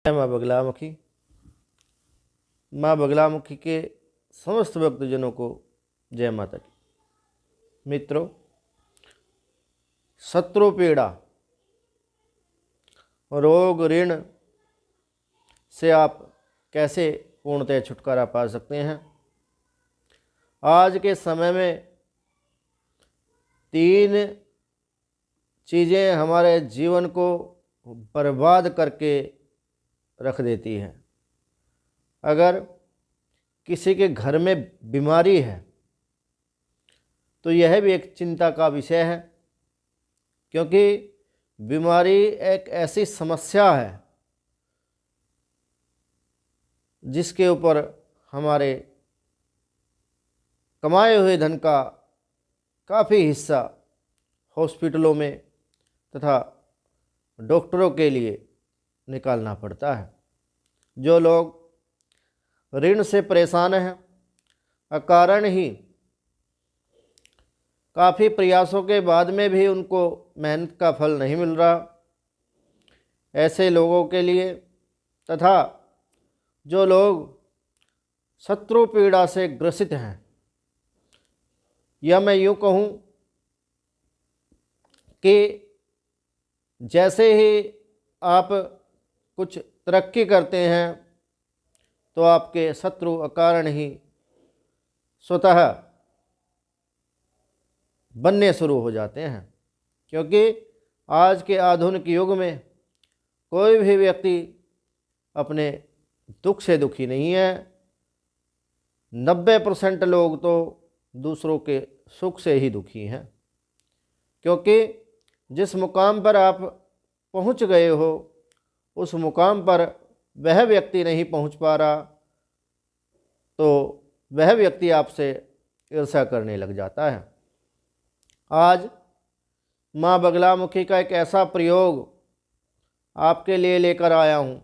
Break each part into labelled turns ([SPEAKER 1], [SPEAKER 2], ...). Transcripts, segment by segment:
[SPEAKER 1] माँ बगलामुखी। माँ बगलामुखी के समस्त भक्तजनों को जय माता की। मित्रों, शत्रु पीड़ा, रोग, ऋण से आप कैसे पूर्णतः छुटकारा पा सकते हैं। आज के समय में 3 चीज़ें हमारे जीवन को बर्बाद करके रख देती हैं। अगर किसी के घर में बीमारी है तो यह भी एक चिंता का विषय है, क्योंकि बीमारी एक ऐसी समस्या है जिसके ऊपर हमारे कमाए हुए धन का काफ़ी हिस्सा हॉस्पिटलों में तथा डॉक्टरों के लिए निकालना पड़ता है। जो लोग ऋण से परेशान हैं, अकारण ही काफ़ी प्रयासों के बाद में भी उनको मेहनत का फल नहीं मिल रहा, ऐसे लोगों के लिए, तथा जो लोग शत्रु पीड़ा से ग्रसित हैं, या मैं यूँ कहूँ कि जैसे ही आप कुछ तरक्की करते हैं तो आपके शत्रु अकारण ही स्वतः बनने शुरू हो जाते हैं। क्योंकि आज के आधुनिक युग में कोई भी व्यक्ति अपने दुख से दुखी नहीं है। 90% लोग तो दूसरों के सुख से ही दुखी हैं। क्योंकि जिस मुकाम पर आप पहुंच गए हो उस मुकाम पर वह व्यक्ति नहीं पहुंच पा रहा, तो वह व्यक्ति आपसे ईर्ष्या करने लग जाता है। आज माँ बगलामुखी का एक ऐसा प्रयोग आपके लिए लेकर आया हूँ,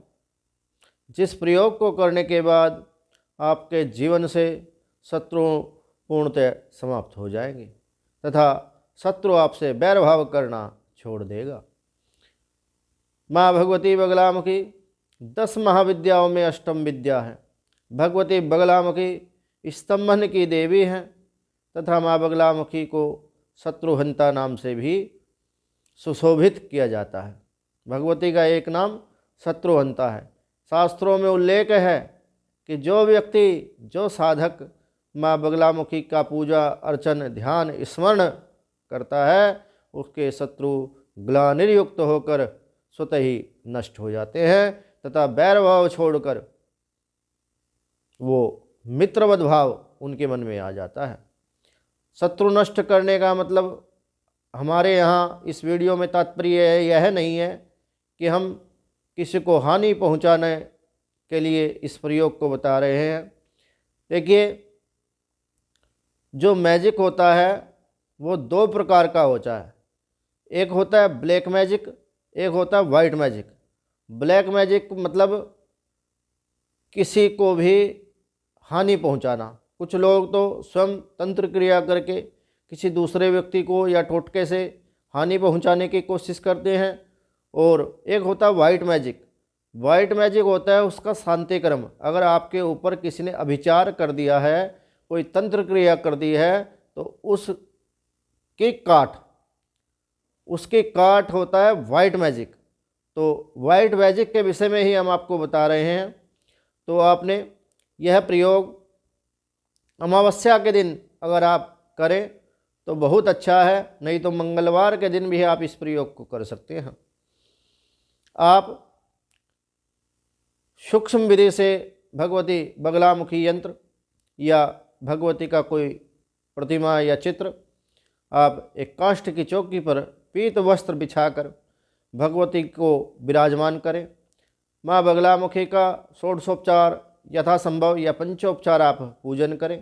[SPEAKER 1] जिस प्रयोग को करने के बाद आपके जीवन से शत्रु पूर्णतः समाप्त हो जाएंगे तथा शत्रु आपसे बैरभाव करना छोड़ देगा। माँ भगवती बगलामुखी 10 महाविद्याओं में अष्टम विद्या है। भगवती बगलामुखी स्तंभन की देवी हैं तथा माँ बगलामुखी को शत्रुहंता नाम से भी सुशोभित किया जाता है। भगवती का एक नाम शत्रुहंता है। शास्त्रों में उल्लेख है कि जो व्यक्ति, जो साधक माँ बगलामुखी का पूजा अर्चन ध्यान स्मरण करता है, उसके शत्रु ग्लानिर्युक्त होकर स्वतः ही नष्ट हो जाते हैं तथा बैरभाव छोड़कर वो मित्रवत भाव उनके मन में आ जाता है। शत्रु नष्ट करने का मतलब हमारे यहाँ इस वीडियो में तात्पर्य यह नहीं है कि हम किसी को हानि पहुँचाने के लिए इस प्रयोग को बता रहे हैं। देखिए, जो मैजिक होता है वो 2 प्रकार का होता है। एक होता है ब्लैक मैजिक, एक होता है वाइट मैजिक। ब्लैक मैजिक मतलब किसी को भी हानि पहुंचाना। कुछ लोग तो स्वयं तंत्र क्रिया करके किसी दूसरे व्यक्ति को या टोटके से हानि पहुंचाने की कोशिश करते हैं। और एक होता है वाइट मैजिक। वाइट मैजिक होता है उसका शांति कर्म। अगर आपके ऊपर किसी ने अभिचार कर दिया है, कोई तंत्र क्रिया कर दी है, तो उसकी काट होता है वाइट मैजिक। तो वाइट मैजिक के विषय में ही हम आपको बता रहे हैं। तो आपने यह प्रयोग अमावस्या के दिन अगर आप करें तो बहुत अच्छा है, नहीं तो मंगलवार के दिन भी आप इस प्रयोग को कर सकते हैं। आप सूक्ष्म विधि से भगवती बगलामुखी यंत्र या भगवती का कोई प्रतिमा या चित्र आप एक काष्ठ की चौकी पर पीत वस्त्र बिछाकर भगवती को विराजमान करें। माँ बगलामुखी का षोडशोपचार यथासंभव या पंचोपचार आप पूजन करें।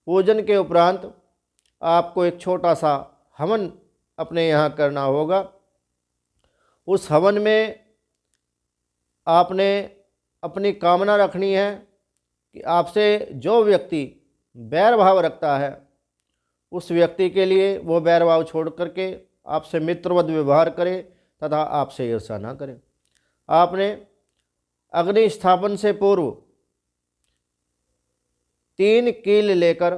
[SPEAKER 1] पूजन के उपरांत आपको एक छोटा सा हवन अपने यहाँ करना होगा। उस हवन में आपने अपनी कामना रखनी है कि आपसे जो व्यक्ति बैर भाव रखता है उस व्यक्ति के लिए वो बैर भाव छोड़ करके आपसे मित्रवत व्यवहार करे तथा आपसे ईर्ष्या ना करे। आपने अग्नि स्थापन से पूर्व 3 कील लेकर,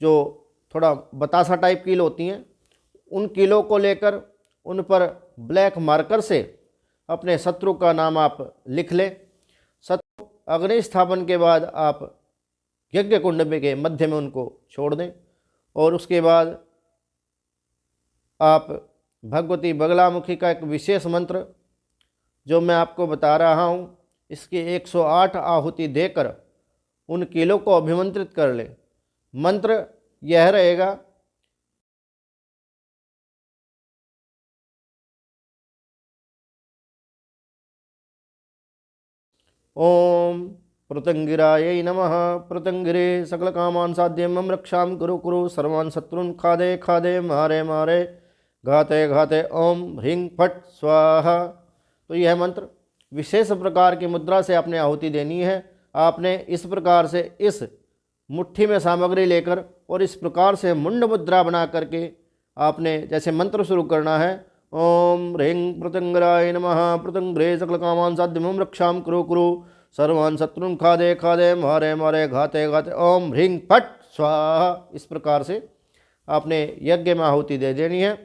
[SPEAKER 1] जो थोड़ा बतासा टाइप कील होती हैं, उन कीलों को लेकर उन पर ब्लैक मार्कर से अपने शत्रु का नाम आप लिख लें। शत्रु अग्नि स्थापन के बाद आप यज्ञ कुंड में के मध्य में उनको छोड़ दें, और उसके बाद आप भगवती बगलामुखी का एक विशेष मंत्र जो मैं आपको बता रहा हूँ, इसकी 108 आहुति देकर उन कीलों को अभिमंत्रित कर लें। मंत्र यह रहेगा, ओम पृतंगिरायै नमः। पृतंगिरे सकल कामान साध्य मम रक्षां कुरु कुरु सर्वान् शत्रुन् खादे खादे मारे मारे घाते घाते ओम ह्रीं फट स्वाहा। तो यह मंत्र विशेष प्रकार की मुद्रा से आपने आहुति देनी है। आपने इस प्रकार से इस मुट्ठी में सामग्री लेकर और इस प्रकार से मुंड मुद्रा बना करके आपने जैसे मंत्र शुरू करना है, ओम ह्रीं पृतंगराय नमः। पृतंगरे सकल कामान साध्य मम रक्षां कुरु कुरु सर्वान् शत्रुन् खादे खादे मारे मारे घाते घाते ओम ह्रीं फट स्वाहा। इस प्रकार से आपने यज्ञ में आहुति दे देनी है।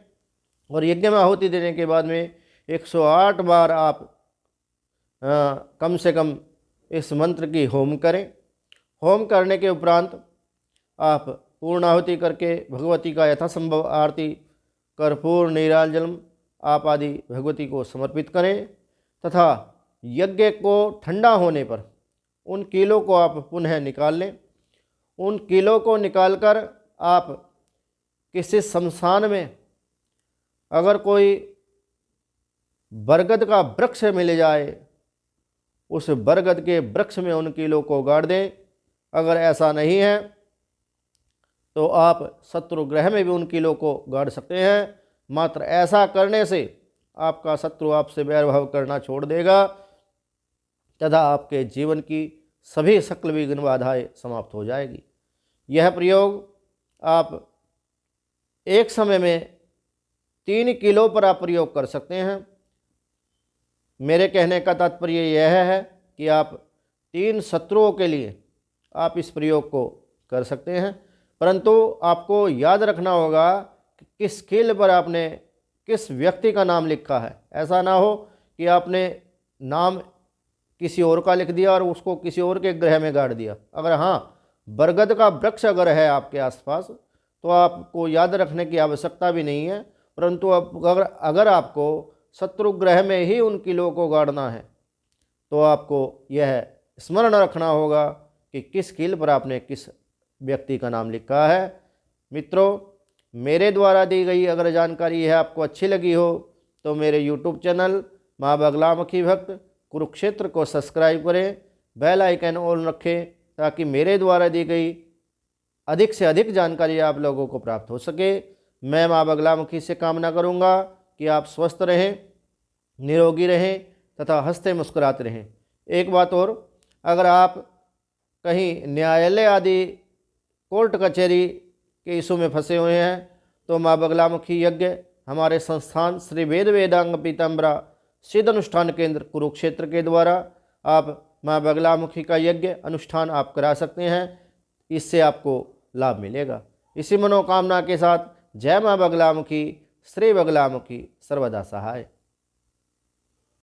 [SPEAKER 1] और यज्ञ में आहुति देने के बाद में 108 बार आप कम से कम इस मंत्र की होम करें। होम करने के उपरांत आप पूर्णाहुति करके भगवती का यथासंभव आरती, कर्पूर, नीराजलम आप आदि भगवती को समर्पित करें, तथा यज्ञ को ठंडा होने पर उन कीलों को आप पुनः निकाल लें। उन कीलों को निकालकर आप किसी शमशान में अगर कोई बरगद का वृक्ष मिल जाए, उस बरगद के वृक्ष में उन कीलों को गाड़ दें। अगर ऐसा नहीं है तो आप शत्रु ग्रह में भी उन कीलों को गाड़ सकते हैं। मात्र ऐसा करने से आपका शत्रु आपसे वैरभाव करना छोड़ देगा तथा आपके जीवन की सभी सकल विघ्न बाधाएं समाप्त हो जाएगी। यह प्रयोग आप एक समय में 3 किलो पर आप प्रयोग कर सकते हैं। मेरे कहने का तात्पर्य यह है कि आप 3 शत्रुओं के लिए आप इस प्रयोग को कर सकते हैं, परंतु आपको याद रखना होगा कि किस कील पर आपने किस व्यक्ति का नाम लिखा है। ऐसा ना हो कि आपने नाम किसी और का लिख दिया और उसको किसी और के ग्रह में गाड़ दिया। अगर हाँ, बरगद का वृक्ष अगर है आपके आसपास तो आपको याद रखने की आवश्यकता भी नहीं है, परंतु अगर आपको शत्रु ग्रह में ही उन कीलों को गाड़ना है तो आपको यह स्मरण रखना होगा कि किस कील पर आपने किस व्यक्ति का नाम लिखा है। मित्रों, मेरे द्वारा दी गई अगर जानकारी है आपको अच्छी लगी हो तो मेरे यूट्यूब चैनल माँ बगलामुखी भक्त कुरुक्षेत्र को सब्सक्राइब करें, बेल आइकन ऑन रखें ताकि मेरे द्वारा दी गई अधिक से अधिक जानकारी आप लोगों को प्राप्त हो सके। मैं माँ बगलामुखी से कामना करूँगा कि आप स्वस्थ रहें, निरोगी रहें तथा हंसते मुस्कुराते रहें। एक बात और, अगर आप कहीं न्यायालय आदि कोर्ट कचहरी के इशू में फंसे हुए हैं तो माँ बगलामुखी यज्ञ हमारे संस्थान श्री वेद वेदांग पीताम्बरा सिद्ध अनुष्ठान केंद्र कुरुक्षेत्र के द्वारा आप माँ बगलामुखी का यज्ञ अनुष्ठान आप करा सकते हैं। इससे आपको लाभ मिलेगा। इसी मनोकामना के साथ जय माँ बगलामुखी, श्री बगलामुखी सर्वदा सहाय।